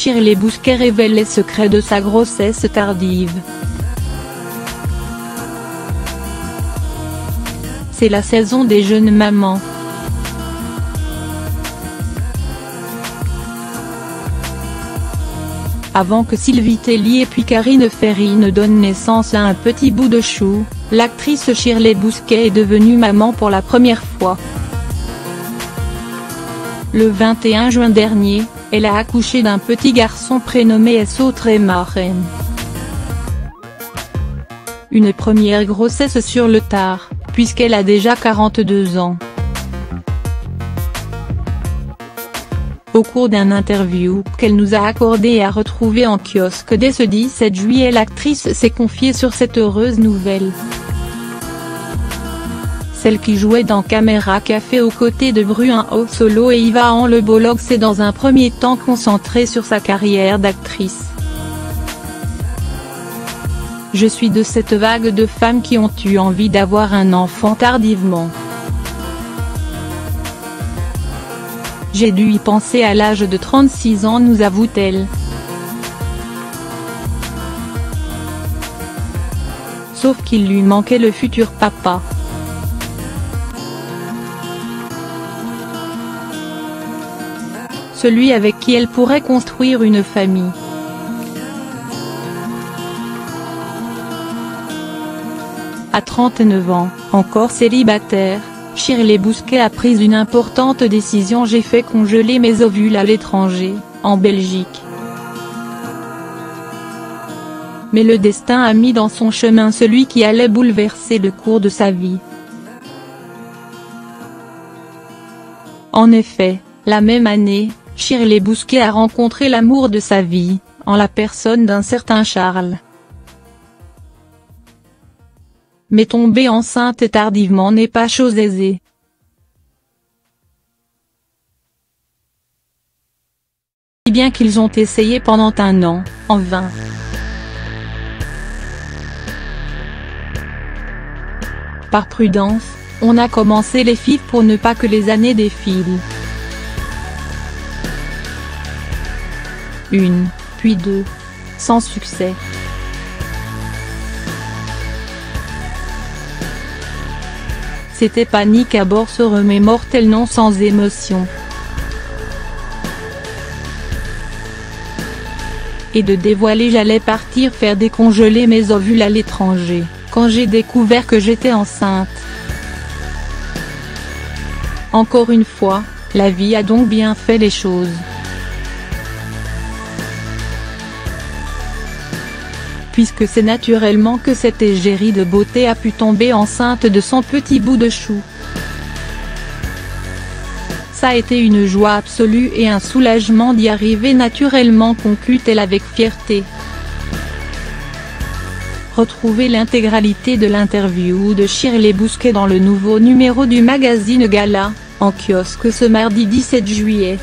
Shirley Bousquet révèle les secrets de sa grossesse tardive. C'est la saison des jeunes mamans. Avant que Sylvie Tellier puis Karine Ferry ne donnent naissance à un petit bout de chou, l'actrice Shirley Bousquet est devenue maman pour la première fois. Le 21 juin dernier, elle a accouché d'un petit garçon prénommé S.O. Trémarène. Une première grossesse sur le tard, puisqu'elle a déjà 42 ans. Au cours d'une interview qu'elle nous a accordée et a retrouvée en kiosque dès ce 17 juillet, l'actrice s'est confiée sur cette heureuse nouvelle. Celle qui jouait dans Caméra Café aux côtés de Bruno Solo et Yvan Le Bollock s'est dans un premier temps concentrée sur sa carrière d'actrice. Je suis de cette vague de femmes qui ont eu envie d'avoir un enfant tardivement. J'ai dû y penser à l'âge de 36 ans, nous avoue-t-elle. Sauf qu'il lui manquait le futur papa. Celui avec qui elle pourrait construire une famille. À 39 ans, encore célibataire, Shirley Bousquet a pris une importante décision: j'ai fait congeler mes ovules à l'étranger, en Belgique. Mais le destin a mis dans son chemin celui qui allait bouleverser le cours de sa vie. En effet, la même année, Shirley Bousquet a rencontré l'amour de sa vie, en la personne d'un certain Charles. Mais tomber enceinte tardivement n'est pas chose aisée. Si bien qu'ils ont essayé pendant un an, en vain. Par prudence, on a commencé les FIV pour ne pas que les années défilent. Une, puis deux. Sans succès. C'était panique à bord, se remémore-t-elle non sans émotion. Et de dévoiler: j'allais partir faire décongeler mes ovules à l'étranger, quand j'ai découvert que j'étais enceinte. Encore une fois, la vie a donc bien fait les choses. Puisque c'est naturellement que cette égérie de beauté a pu tomber enceinte de son petit bout de chou. Ça a été une joie absolue et un soulagement d'y arriver naturellement, conclut-elle avec fierté. Retrouvez l'intégralité de l'interview de Shirley Bousquet dans le nouveau numéro du magazine Gala, en kiosque ce mardi 17 juillet.